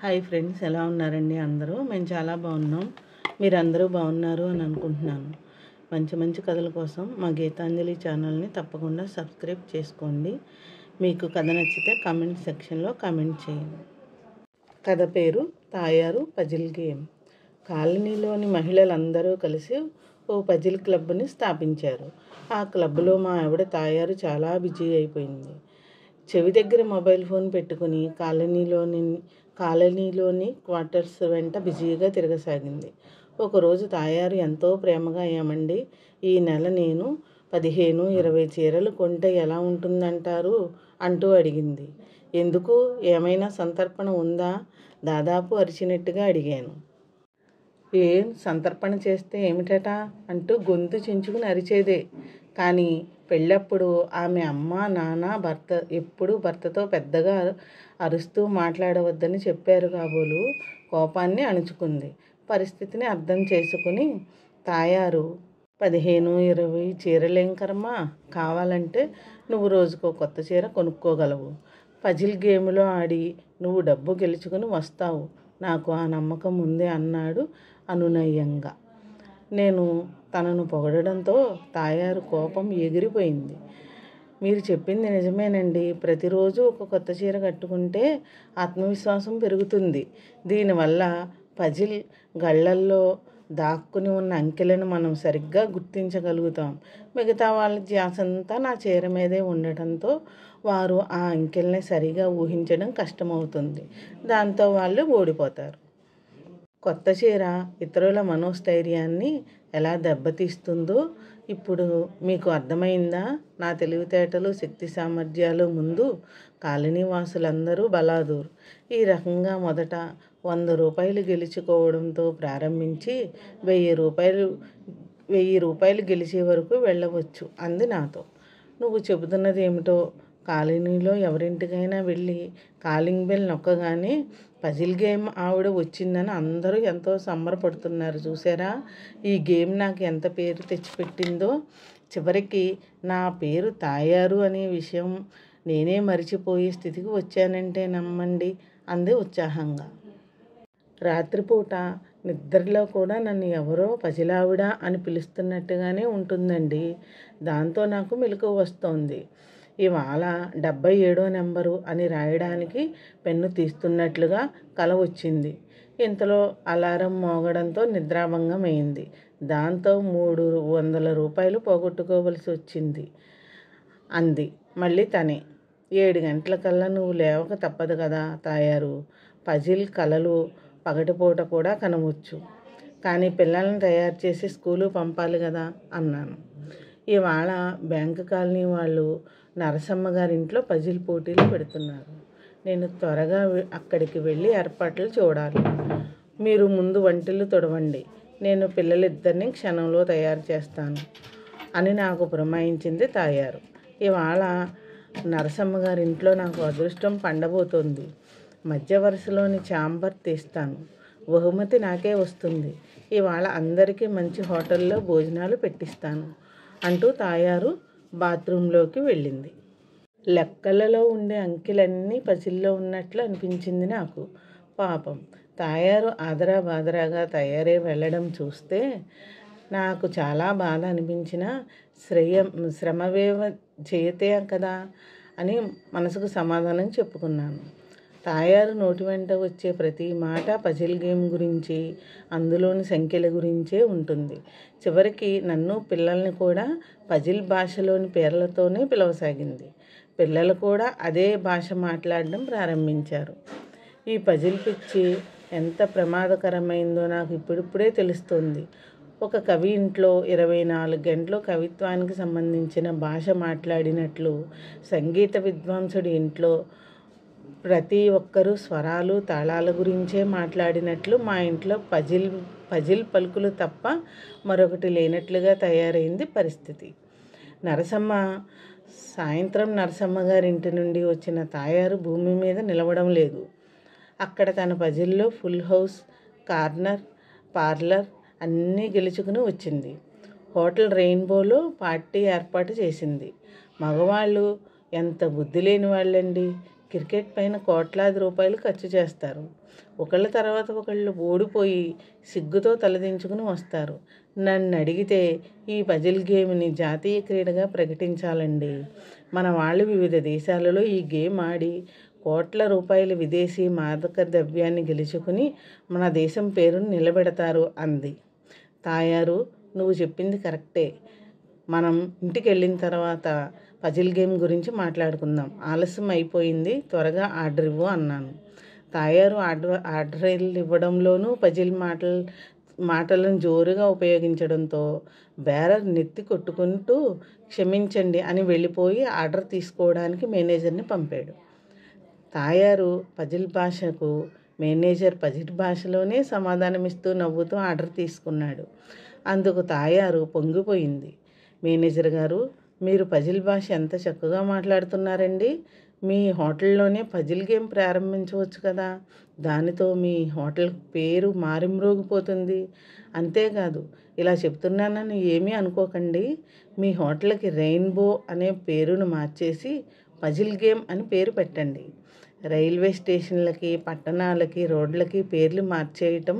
Hi friends, ఎలా ఉన్నారండి అందరూ? మేము చాలా బాగున్నాం. మీరందరూ బాగున్నారు అని అనుకుంటున్నాను. మంచి మంచి కథల కోసం మా గీతాంజలి ఛానల్ని తప్పకుండా సబ్స్క్రైబ్ చేసుకోండి. మీకు కథ నచ్చితే కామెంట్ సెక్షన్లో కామెంట్ చేయండి. కథ పేరు తాయారు పజిల్ గేమ్. కాలనీలోని మహిళలందరూ కలిసి ఓ పజిల్ క్లబ్ని స్థాపించారు. ఆ క్లబ్లో మా ఆవిడ తాయారు చాలా బిజీ అయిపోయింది. చెవి దగ్గర మొబైల్ ఫోన్ పెట్టుకుని కాలనీలోని క్వార్టర్స్ వెంట బిజీగా తిరగసాగింది. ఒకరోజు తాయారు ఎంతో ప్రేమగా, ఏమండి, ఈ నెల నేను 15-20 చీరలు కొంటే ఎలా ఉంటుందంటారు అంటూ అడిగింది. ఎందుకు, ఏమైనా సంతర్పణ ఉందా? దాదాపు అరిచినట్టుగా అడిగాను. ఏం సంతర్పణ చేస్తే ఏమిటట అంటూ గొంతు చించుకుని అరిచేదే. కానీ పెళ్ళప్పుడు ఆమె అమ్మ, నాన్న, భర్త ఎప్పుడూ భర్తతో పెద్దగా అరుస్తూ మాట్లాడవద్దని చెప్పారు కాబోలు కోపాన్ని అణుచుకుంది. పరిస్థితిని అర్థం చేసుకుని తాయారు, 15-20 చీరలేం కర్మ, కావాలంటే నువ్వు రోజుకో కొత్త చీర కొనుక్కోగలవు. పజిల్ గేమ్లో ఆడి నువ్వు డబ్బు గెలుచుకుని వస్తావు, నాకు ఆ నమ్మకం ఉంది అన్నాడు అనునయంగా. నేను తనను పొగడడంతో తాయారు కోపం ఎగిరిపోయింది. మీరు చెప్పింది నిజమేనండి. ప్రతిరోజు ఒక కొత్త చీర కట్టుకుంటే ఆత్మవిశ్వాసం పెరుగుతుంది. దీనివల్ల పజిల్ గళ్ళల్లో దాక్కుని ఉన్న అంకెలను మనం సరిగ్గా గుర్తించగలుగుతాం. మిగతా వాళ్ళ ధ్యాసంతా నా చీర మీదే ఉండటంతో వారు ఆ అంకెల్ని సరిగా ఊహించడం కష్టమవుతుంది. దాంతో వాళ్ళు ఓడిపోతారు. కొత్త చీర ఇతరుల మనోస్థైర్యాన్ని ఎలా దెబ్బతీస్తుందో ఇప్పుడు మీకు అర్థమైందా? నా తెలివితేటలు, శక్తి సామర్థ్యాలు ముందు కాలనీ వాసులందరూ బలాదూర్. ఈ రకంగా మొదట 100 రూపాయలు గెలుచుకోవడంతో ప్రారంభించి 1000 రూపాయలు గెలిచే వరకు వెళ్ళవచ్చు అంది నాతో. నువ్వు చెబుతున్నది ఏమిటో? కాలనీలో ఎవరింటికైనా వెళ్ళి కాలింగ్ బెల్ నొక్కగానే పజిల్ గేమ్ ఆవిడ వచ్చిందని అందరూ ఎంతో సంబరపడుతున్నారు చూసారా? ఈ గేమ్ నాకు ఎంత పేరు తెచ్చిపెట్టిందో. చివరికి నా పేరు తాయారు అనే విషయం నేనే మరిచిపోయే స్థితికి వచ్చానంటే నమ్మండి అంది ఉత్సాహంగా. రాత్రిపూట నిద్రలో కూడా నన్ను ఎవరో పజిలావిడ అని పిలుస్తున్నట్టుగానే ఉంటుందండి. దాంతో నాకు మెలకువ వస్తోంది. ఇవాళ 77వ నెంబరు అని రాయడానికి పెన్ను తీస్తున్నట్లుగా కల వచ్చింది. ఇంతలో అలారం మోగడంతో నిద్రాభంగం అయింది. దాంతో 300 రూపాయలు పోగొట్టుకోవలసి వచ్చింది అంది మళ్ళీ తనే. 7 గంటలకల్లా నువ్వు లేవక తప్పదు కదా తాయారు. పజిల్ కలలు పగటిపూట కూడా కనవచ్చు, కానీ పిల్లల్ని తయారు చేసి స్కూలు పంపాలి కదా అన్నాను. ఇవాళ బ్యాంకు కాలనీ వాళ్ళు నరసమ్మ గారింట్లో పజిల్ పోటీలు పెడుతున్నారు. నేను త్వరగా అక్కడికి వెళ్ళి ఏర్పాట్లు చూడాలి. మీరు ముందు వంటిల్లు తొడవండి, నేను పిల్లలిద్దరిని క్షణంలో తయారు చేస్తాను అని నాకు పురమాయించింది తాయారు. ఇవాళ నరసమ్మ గారింట్లో నాకు అదృష్టం పండబోతోంది. మధ్య వరుసలోని ఛాంబర్ తీస్తాను, బహుమతి నాకే వస్తుంది. ఇవాళ అందరికీ మంచి హోటల్లో భోజనాలు పెట్టిస్తాను అంటూ తాయారు బాత్రూంలోకి వెళ్ళింది. లెక్కలలో ఉండే అంకెలన్నీ పజిల్లో ఉన్నట్లు అనిపించింది నాకు. పాపం తాయారు ఆదరా బాదరాగా తయారై వెళ్ళడం చూస్తే నాకు చాలా బాధ అనిపించిన శ్రమవేవ చేయతే కదా అని మనసుకు సమాధానం చెప్పుకున్నాను. తాయారు నోటి వెంట వచ్చే ప్రతి మాట పజిల్ గేమ్ గురించి, అందులోని సంఖ్యల గురించే ఉంటుంది. చివరికి నన్ను, పిల్లల్ని కూడా పజిల్ భాషలోని పేర్లతోనే పిలవసాగింది. పిల్లలు కూడా అదే భాష మాట్లాడడం ప్రారంభించారు. ఈ పజిల్ పిచ్చి ఎంత ప్రమాదకరమైందో నాకు ఇప్పుడిప్పుడే తెలుస్తోంది. ఒక కవి ఇంట్లో 24 గంటలు కవిత్వానికి సంబంధించిన భాష మాట్లాడినట్లు, సంగీత విద్వాంసుడి ఇంట్లో ప్రతి ఒక్కరూ స్వరాలు, తాళాల గురించే మాట్లాడినట్లు మా ఇంట్లో పజిల్ పలుకులు తప్ప మరొకటి లేనట్లుగా తయారైంది పరిస్థితి. సాయంత్రం నరసమ్మ గారింటి నుండి వచ్చిన తాయారు భూమి మీద నిలవడం లేదు. అక్కడ తన పజిల్లో ఫుల్ హౌస్, కార్నర్, పార్లర్ అన్నీ గెలుచుకుని వచ్చింది. హోటల్ రెయిన్బోలో పార్టీ ఏర్పాటు చేసింది. మగవాళ్ళు ఎంత బుద్ధి లేని వాళ్ళండి. క్రికెట్ పైన కోట్లాది రూపాయలు ఖర్చు చేస్తారు. ఒకళ్ళ తర్వాత ఒకళ్ళు ఓడిపోయి సిగ్గుతో తలదించుకుని వస్తారు. నన్ను అడిగితే ఈ పజిల్ గేమ్ని జాతీయ క్రీడగా ప్రకటించాలండి. మన వాళ్ళు వివిధ దేశాలలో ఈ గేమ్ ఆడి కోట్ల రూపాయల విదేశీ మాదక ద్రవ్యాన్ని గెలుచుకుని మన దేశం పేరును నిలబెడతారు అంది. తాయారు, నువ్వు చెప్పింది కరెక్టే. మనం ఇంటికి వెళ్ళిన తర్వాత పజిల్ గేమ్ గురించి మాట్లాడుకుందాం. ఆలస్యం అయిపోయింది, త్వరగా ఆర్డర్ ఇవ్వు అన్నాను. తాయారు ఆర్డర్ ఇవ్వడంలోనూ పజిల్ మాటలను జోరుగా ఉపయోగించడంతో బేరర్ నెత్తి కొట్టుకుంటూ క్షమించండి అని వెళ్ళిపోయి ఆర్డర్ తీసుకోవడానికి మేనేజర్ని పంపాడు. తాయారు పజిల్ భాషకు మేనేజర్ పజిల్ భాషలోనే సమాధానమిస్తూ నవ్వుతూ ఆర్డర్ తీసుకున్నాడు. అందుకు తాయారు పొంగిపోయింది. మేనేజర్ గారు, మీరు పజిల్ భాష ఎంత చక్కగా మాట్లాడుతున్నారండి. మీ హోటల్లోనే పజిల్ గేమ్ ప్రారంభించవచ్చు కదా. దానితో మీ హోటల్ పేరు మారుమ్రోగిపోతుంది. అంతేకాదు, ఇలా చెప్తున్నానని ఏమీ అనుకోకండి. మీ హోటల్కి రెయిన్బో అనే పేరును మార్చేసి పజిల్ గేమ్ అని పేరు పెట్టండి. రైల్వే స్టేషన్లకి, పట్టణాలకి, రోడ్లకి పేర్లు మార్చేయటం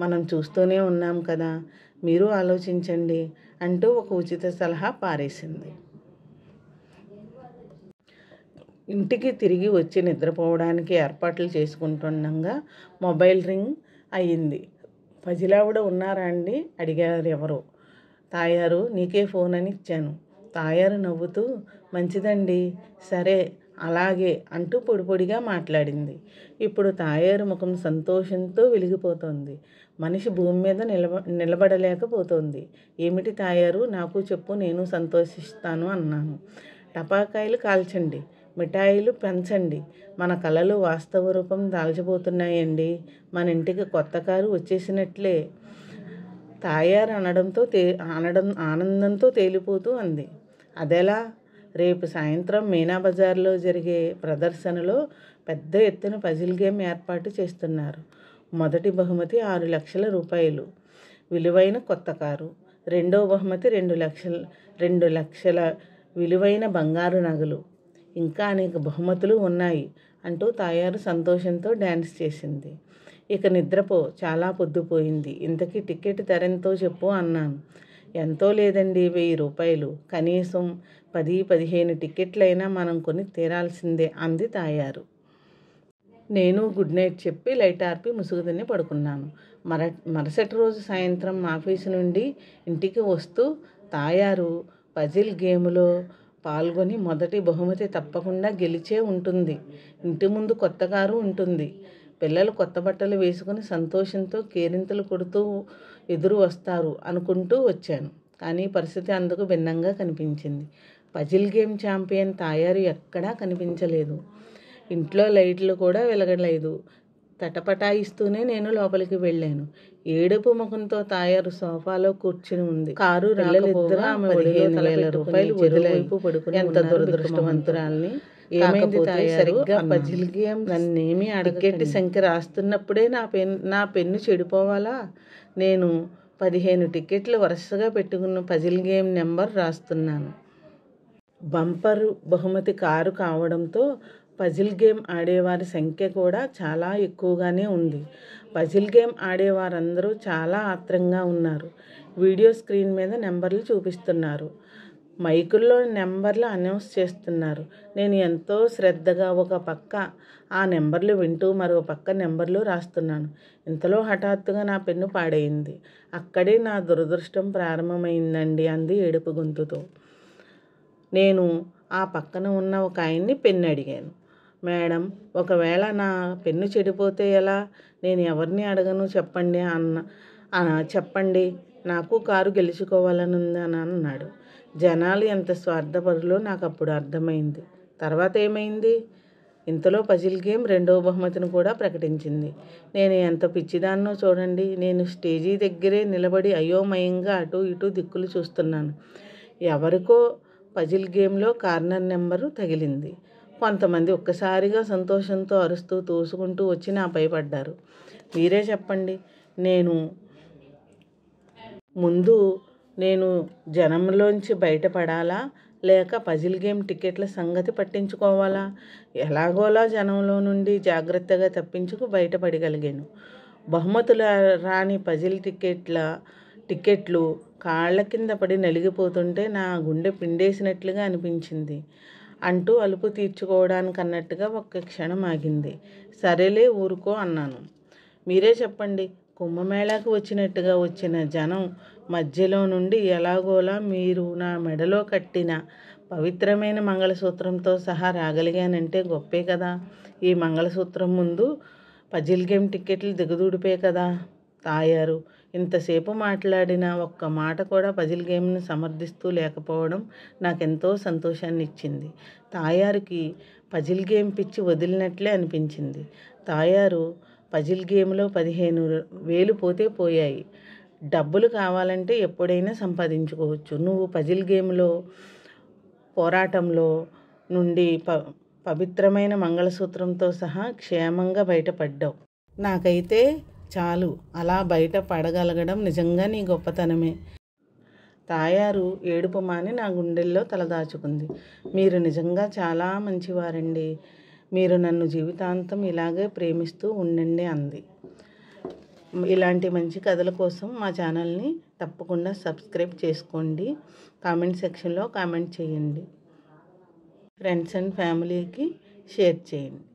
మనం చూస్తూనే ఉన్నాం కదా. మీరు ఆలోచించండి అంటూ ఒక ఉచిత సలహా పారేసింది. ఇంటికి తిరిగి వచ్చి నిద్రపోవడానికి ఏర్పాట్లు చేసుకుంటుండగా మొబైల్ రింగ్ అయ్యింది. పజిలావిడ ఉన్నారా అండి అడిగారు ఎవరో. తాయారు, నీకే ఫోన్ అని ఇచ్చాను. తాయారు నవ్వుతూ, మంచిదండి, సరే అలాగే అంటూ పొడిపొడిగా మాట్లాడింది. ఇప్పుడు తాయారు ముఖం సంతోషంతో వెలిగిపోతోంది. మనిషి భూమి మీద నిలబడలేకపోతోంది. ఏమిటి తాయారు, నాకు చెప్పు, నేను సంతోషిస్తాను అన్నాను. టపాకాయలు కాల్చండి, మిఠాయిలు పెంచండి, మన కలలు వాస్తవ రూపం దాల్చబోతున్నాయండి. మన ఇంటికి కొత్త కారు వచ్చేసినట్లే తాయారు ఆనందంతో తేలిపోతూ అంది. అదెలా? రేపు సాయంత్రం మీనా బజార్లో జరిగే ప్రదర్శనలో పెద్ద ఎత్తున పజిల్ గేమ్ ఏర్పాటు చేస్తున్నారు. మొదటి బహుమతి 6 లక్షల రూపాయలు విలువైన కొత్త కారు, రెండో బహుమతి 2 లక్షల విలువైన బంగారు నగలు, ఇంకా అనేక బహుమతులు ఉన్నాయి అంటూ తాయారు సంతోషంతో డ్యాన్స్ చేసింది. ఇక నిద్రపో, చాలా పొద్దుపోయింది. ఇంతకీ టికెట్ ధర ఎంతో చెప్పు అన్నాను. ఎంతో లేదండి, 1000 రూపాయలు. కనీసం 10-15 టికెట్లైనా మనం కొని తీరాల్సిందే అంది తాయారు. నేను గుడ్ నైట్ చెప్పి లైట్ ఆర్పి ముసుగుదని పడుకున్నాను. మరుసటి రోజు సాయంత్రం ఆఫీసు నుండి ఇంటికి వస్తూ తాయారు పజిల్ గేములో పాల్గొని మొదటి బహుమతి తప్పకుండా గెలిచే ఉంటుంది. ఇంటి ముందు కొత్త కారు ఉంటుంది. పిల్లలు కొత్త బట్టలు వేసుకుని సంతోషంతో కేరింతలు కొడుతూ ఎదురు వస్తారు అనుకుంటూ వచ్చాను. కానీ పరిస్థితి అందుకు భిన్నంగా కనిపించింది. పజిల్ గేమ్ ఛాంపియన్ తాయారు ఎక్కడా కనిపించలేదు. ఇంట్లో లైట్లు కూడా వెలగలేదు. తటపటాయిస్తూనే నేను లోపలికి వెళ్ళాను. ఏడుపు ముఖంతో తాయారు సోఫాలో కూర్చుని ఉంది. కారు రాకపోగా ఆమె 15,000 రూపాయలు వదిలేపు పడుకుని ఎంత దురదృష్టవంతురాల్ని. ఏమైంది తాయారు? సరిగ్గా పజిల్ గేమ్ నన్నేమీ టికెట్ సంఖ్య రాస్తున్నప్పుడే నా పెన్ను చెడిపోవాలా? నేను 15 టికెట్లు వరుసగా పెట్టుకున్న పజిల్ గేమ్ నెంబర్ రాస్తున్నాను. బంపరు బహుమతి కారు కావడంతో పజిల్ గేమ్ ఆడేవారి సంఖ్య కూడా చాలా ఎక్కువగానే ఉంది. పజిల్ గేమ్ ఆడేవారందరూ చాలా ఆత్రంగా ఉన్నారు. వీడియో స్క్రీన్ మీద నెంబర్లు చూపిస్తున్నారు. మైకుల్లో నెంబర్లు అనౌన్స్ చేస్తున్నారు. నేను ఎంతో శ్రద్ధగా ఒక పక్క ఆ నెంబర్లు వింటూ మరో పక్క నెంబర్లు రాస్తున్నాను. ఇంతలో హఠాత్తుగా నా పెన్ను పాడైంది. అక్కడే నా దురదృష్టం ప్రారంభమైందండి అంది ఏడుపు గొంతుతో. నేను ఆ పక్కన ఉన్న ఒక ఆయన్ని పెన్ను అడిగాను. మేడం, ఒకవేళ నా పెన్ను చెడిపోతే ఎలా? నేను ఎవరిని అడగను చెప్పండి చెప్పండి, నాకు కారు గెలుచుకోవాలని ఉంది అని అన్నాడు. జనాలు ఎంత స్వార్థపరులో నాకు అప్పుడు అర్థమైంది. తర్వాత ఏమైంది? ఇంతలో పజిల్ గేమ్ రెండవ బహుమతిని కూడా ప్రకటించింది. నేను ఎంత పిచ్చిదాన్నో చూడండి. నేను స్టేజీ దగ్గరే నిలబడి అయోమయంగా అటు ఇటు దిక్కులు చూస్తున్నాను. ఎవరికో పజిల్ గేమ్లో కార్నర్ నెంబరు తగిలింది. కొంతమంది ఒక్కసారిగా సంతోషంతో అరుస్తూ తోసుకుంటూ వచ్చి నాపై పడ్డారు. మీరే చెప్పండి, నేను జనంలోంచి బయటపడాలా లేక పజిల్ గేమ్ టికెట్ల సంగతి పట్టించుకోవాలా? ఎలాగోలా జనంలో నుండి జాగ్రత్తగా తప్పించుకు బయటపడగలిగాను. బహుమతుల రాని పజిల్ టికెట్లు కాళ్ళ కింద పడి నలిగిపోతుంటే నా గుండె పిండేసినట్లుగా అనిపించింది అంటూ అలుపు తీర్చుకోవడానికి అన్నట్టుగా ఒక్క క్షణం ఆగింది. సరేలే ఊరుకో అన్నాను. మీరే చెప్పండి. కుంభమేళాకు వచ్చినట్టుగా వచ్చిన జనం మధ్యలో నుండి ఎలాగోలా మీరు నా మెడలో కట్టిన పవిత్రమైన మంగళసూత్రంతో సహా రాగలిగానంటే గొప్పే కదా. ఈ మంగళసూత్రం ముందు పజిల్ గేమ్ టికెట్లు దిగదుడిపే కదా. తాయారు ఇంతసేపు మాట్లాడిన ఒక్క మాట కూడా పజిల్ గేమ్ను సమర్థిస్తూ లేకపోవడం నాకెంతో సంతోషాన్ని ఇచ్చింది. తాయారుకి పజిల్ గేమ్ పిచ్చి వదిలినట్లే అనిపించింది. తాయారు పజిల్ గేమ్లో 15,000 పోతే పోయాయి. డబ్బులు కావాలంటే ఎప్పుడైనా సంపాదించుకోవచ్చు. నువ్వు పజిల్ గేమ్లో పోరాటంలో నుండి పవిత్రమైన మంగళసూత్రంతో సహా క్షేమంగా బయటపడ్డావు. నాకైతే చాలు. అలా బయట పడగలగడం నిజంగా నీ గొప్పతనమే. తాయారు ఏడుపు మాని నా గుండెల్లో తలదాచుకుంది. మీరు నిజంగా చాలా మంచివారండి. మీరు నన్ను జీవితాంతం ఇలాగే ప్రేమిస్తూ ఉండండి అంది. ఇలాంటి మంచి కథల కోసం మా ఛానల్ని తప్పకుండా సబ్స్క్రైబ్ చేసుకోండి. కామెంట్ సెక్షన్లో కామెంట్ చేయండి. ఫ్రెండ్స్ అండ్ ఫ్యామిలీకి షేర్ చేయండి.